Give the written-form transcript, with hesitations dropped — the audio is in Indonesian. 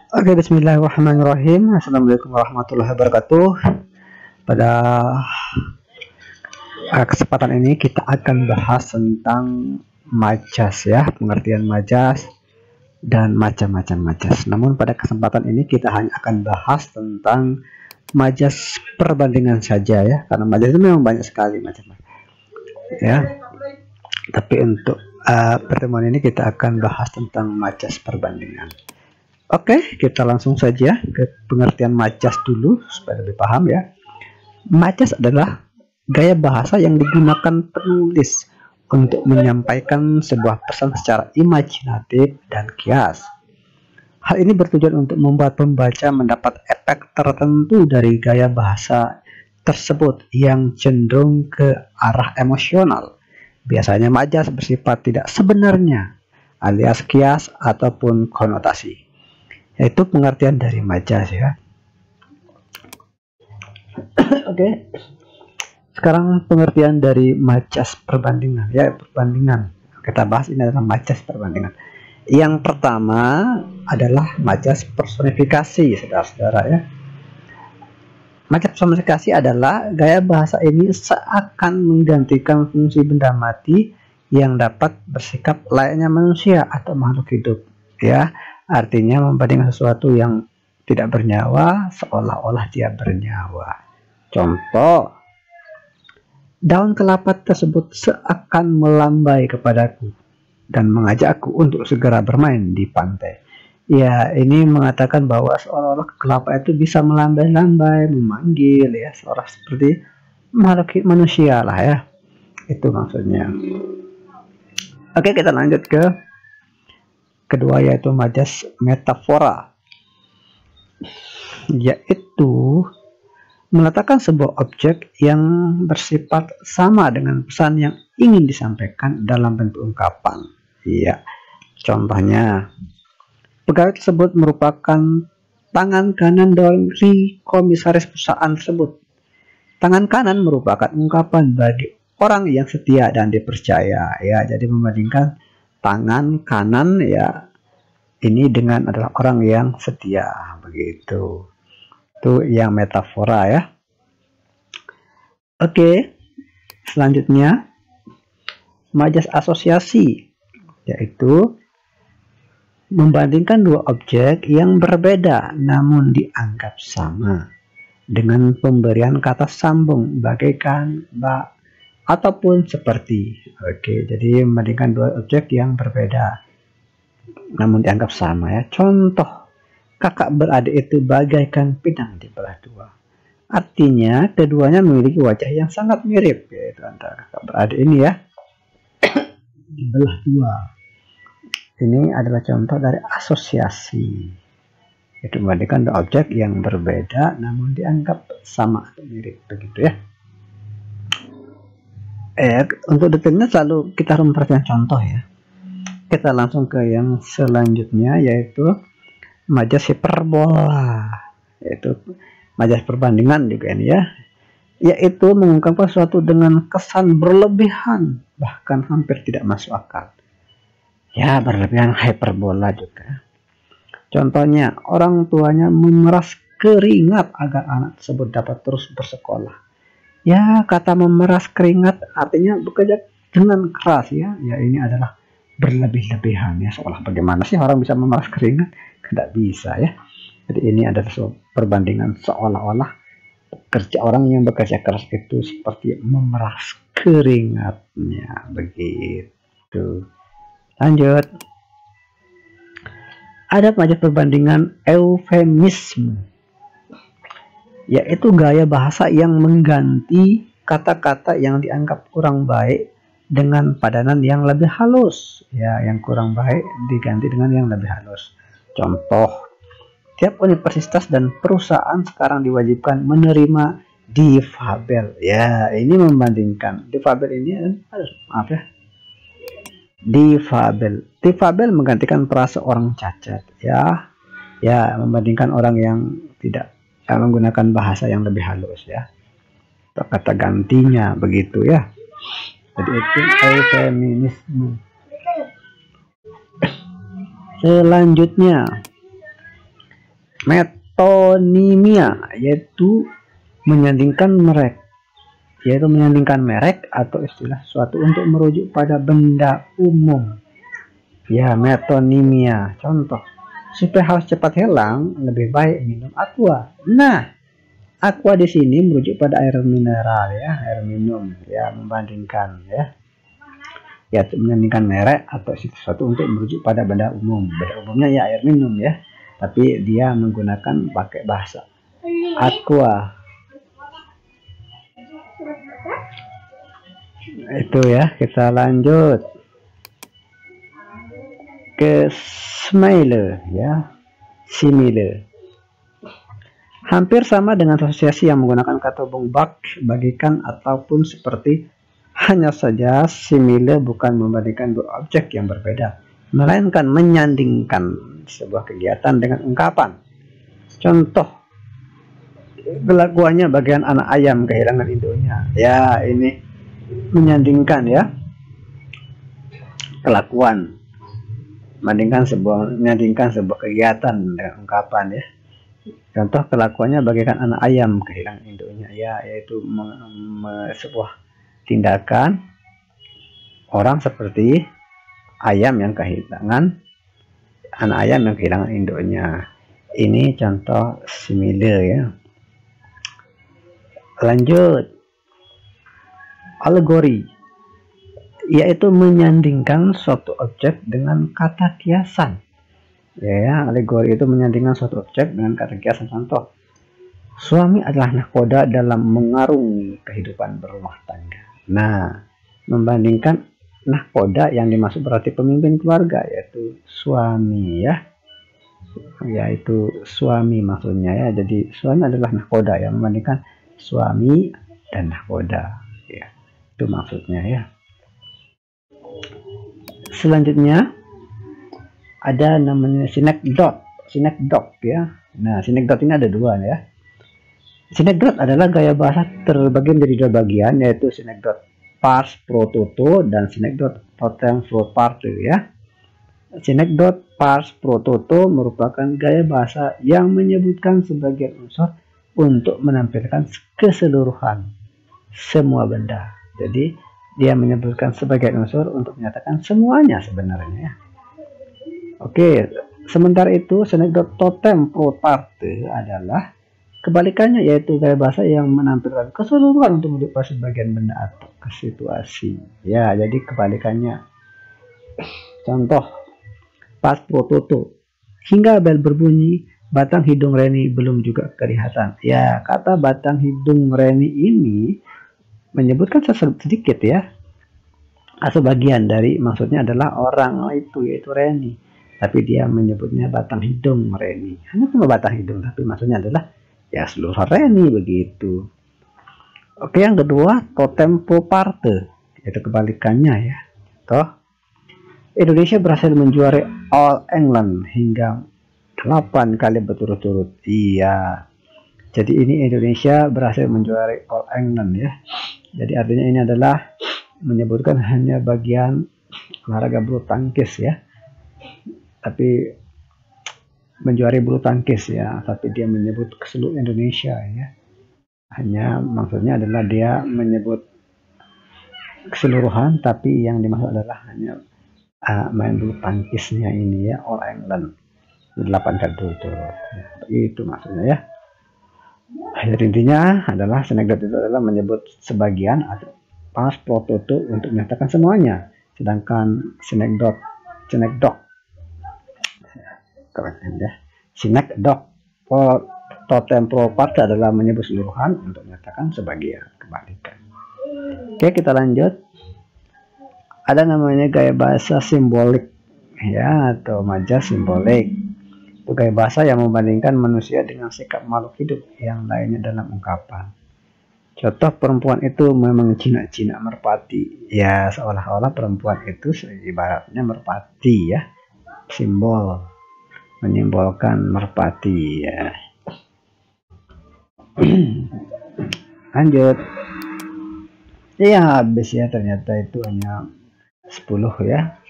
Oke, bismillahirrahmanirrahim. Assalamualaikum warahmatullahi wabarakatuh. Pada kesempatan ini kita akan bahas tentang majas ya, pengertian majas dan macam-macam majas. Namun pada kesempatan ini kita hanya akan bahas tentang majas perbandingan saja ya, karena majas itu memang banyak sekali macamnya ya. Tapi untuk pertemuan ini kita akan bahas tentang majas perbandingan. Oke, kita langsung saja ke pengertian majas dulu supaya lebih paham ya. Majas adalah gaya bahasa yang digunakan penulis untuk menyampaikan sebuah pesan secara imajinatif dan kias. Hal ini bertujuan untuk membuat pembaca mendapat efek tertentu dari gaya bahasa tersebut yang cenderung ke arah emosional. Biasanya majas bersifat tidak sebenarnya, alias kias ataupun konotasi. Yaitu pengertian dari majas ya. Oke. Sekarang pengertian dari majas perbandingan ya, perbandingan. Kita bahas ini adalah majas perbandingan. Yang pertama adalah majas personifikasi, saudara-saudara ya. Majas personifikasi adalah gaya bahasa ini seakan menggantikan fungsi benda mati yang dapat bersikap layaknya manusia atau makhluk hidup ya. Artinya membandingkan sesuatu yang tidak bernyawa seolah-olah dia bernyawa. Contoh, daun kelapa tersebut seakan melambai kepadaku dan mengajakku untuk segera bermain di pantai. Ya, ini mengatakan bahwa seolah-olah kelapa itu bisa melambai-lambai, memanggil ya, seolah seperti makhluk manusia lah ya. Itu maksudnya. Oke, kita lanjut ke kedua, yaitu majas metafora, yaitu meletakkan sebuah objek yang bersifat sama dengan pesan yang ingin disampaikan dalam bentuk ungkapan. Ya, contohnya pegawai tersebut merupakan tangan kanan dari komisaris perusahaan tersebut. Tangan kanan merupakan ungkapan bagi orang yang setia dan dipercaya ya. Jadi membandingkan tangan kanan ya ini dengan adalah orang yang setia, begitu. Itu yang metafora ya. Oke, selanjutnya majas asosiasi, yaitu membandingkan dua objek yang berbeda namun dianggap sama dengan pemberian kata sambung bagaikan, bak, ataupun seperti. Oke, jadi membandingkan dua objek yang berbeda namun dianggap sama ya. Contoh, kakak beradik itu bagaikan pinang dibelah dua. Artinya keduanya memiliki wajah yang sangat mirip, yaitu antara kakak beradik ini ya dibelah dua. Ini adalah contoh dari asosiasi, yaitu membandingkan dua objek yang berbeda namun dianggap sama atau mirip, begitu ya. Untuk detailnya selalu kita harus memperhatikan contoh ya. Kita langsung ke yang selanjutnya, yaitu majas hiperbola, yaitu majas perbandingan juga ini ya, yaitu mengungkapkan sesuatu dengan kesan berlebihan bahkan hampir tidak masuk akal ya, berlebihan, hiperbola juga. Contohnya, orang tuanya memeras keringat agar anak tersebut dapat terus bersekolah ya. Kata memeras keringat artinya bekerja dengan keras ya. Ya, ini adalah berlebih-lebihan ya, seolah bagaimana sih orang bisa memeras keringat? Tidak bisa ya. Jadi ini adalah perbandingan seolah-olah orang yang bekerja keras itu seperti memeras keringatnya, begitu. Lanjut, ada majas perbandingan eufemisme, yaitu gaya bahasa yang mengganti kata-kata yang dianggap kurang baik dengan padanan yang lebih halus ya. Yang kurang baik diganti dengan yang lebih halus. Contoh, tiap universitas dan perusahaan sekarang diwajibkan menerima difabel ya. Ini membandingkan difabel ini, maaf ya, difabel menggantikan perasa orang cacat ya. Ya, membandingkan orang yang tidak menggunakan bahasa yang lebih halus ya, kata gantinya, begitu ya. Jadi itu feminisme. Selanjutnya Metonimia yaitu menyandingkan merek atau istilah sesuatu untuk merujuk pada benda umum. Ya, metonimia. Contoh, supaya haus cepat hilang, lebih baik minum aqua. Nah, aqua di sini merujuk pada air mineral ya, air minum ya, membandingkan ya. Ya, menyandingkan merek atau sesuatu untuk merujuk pada benda umum. Benda umumnya ya air minum ya, tapi dia menggunakan pakai bahasa aqua. Itu ya, kita lanjut ke simile ya, simile. Hampir sama dengan asosiasi yang menggunakan kata hubung bak, bagikan ataupun seperti. Hanya saja simile bukan membandingkan dua objek yang berbeda, melainkan menyandingkan sebuah kegiatan dengan ungkapan. Contoh, kelakuannya bagian anak ayam kehilangan induknya. Ya, ini menyandingkan ya, kelakuan menyandingkan sebuah kegiatan dengan ungkapan ya. Contoh, kelakuannya bagaikan anak ayam kehilangan induknya ya, yaitu sebuah tindakan orang seperti ayam yang kehilangan induknya. Ini contoh simile ya. Lanjut, alegori yaitu menyandingkan suatu objek dengan kata kiasan. Ya, alegori itu menyandingkan suatu objek dengan kata kiasan. Contoh, suami adalah nahkoda dalam mengarungi kehidupan berumah tangga. Nah, membandingkan nahkoda yang dimaksud berarti pemimpin keluarga, yaitu suami ya, yaitu suami maksudnya ya. Jadi suami adalah nahkoda yang membandingkan suami dan nahkoda ya, itu maksudnya ya. Selanjutnya ada namanya sinekdot ya. Nah, sinekdot ini ada dua ya. Sinekdot adalah gaya bahasa terbagi menjadi dua bagian, yaitu sinekdot pars pro toto dan sinekdot totem pro parte ya. Sinekdot pars pro toto merupakan gaya bahasa yang menyebutkan sebagian unsur untuk menampilkan keseluruhan semua benda. Jadi dia menyebutkan sebagian unsur untuk menyatakan semuanya sebenarnya. Oke, sementara itu sinekdot totem pro parte adalah kebalikannya, yaitu gaya bahasa yang menampilkan keseluruhan untuk menunjukkan sebagian benda atau situasi. Ya, jadi kebalikannya. Contoh, pas pro toto. Hingga bel berbunyi, batang hidung Reni belum juga kelihatan. Ya, kata batang hidung Reni ini menyebutkan sedikit ya. Sebagian dari maksudnya adalah orang itu, yaitu Reni. Tapi dia menyebutnya batang hidung Reni. Hanya cuma batang hidung, tapi maksudnya adalah ya seluruh Reni begitu. Oke, yang kedua totem pro parte, yaitu kebalikannya ya. Toh Indonesia berhasil menjuarai All England hingga 8 kali berturut-turut. Iya, jadi ini Indonesia berhasil menjuarai All England ya. Jadi artinya ini adalah menyebutkan hanya bagian olahraga bulu tangkis ya, tapi menjuarai bulu tangkis ya, tapi dia menyebut ke seluruh Indonesia ya. Hanya maksudnya adalah dia menyebut keseluruhan, tapi yang dimaksud adalah hanya main bulu tangkisnya ini ya, All England 8 kali berturut-turut ya. Itu maksudnya ya. Akhir intinya adalah sinekdot itu adalah menyebut sebagian atau pas pro toto untuk menyatakan semuanya, sedangkan sinekdot totem pro parte adalah menyebut seluruhan untuk menyatakan sebagian, kebalikan. Oke, kita lanjut. Ada namanya gaya bahasa simbolik ya, atau majas simbolik. Itu gaya bahasa yang membandingkan manusia dengan sikap makhluk hidup yang lainnya dalam ungkapan. Contoh, perempuan itu memang jinak-jinak merpati. Ya, seolah-olah perempuan itu ibaratnya merpati ya. Simbol, menyimbolkan merpati ya. Lanjut. Ya, habis ya, ternyata itu hanya 10 ya.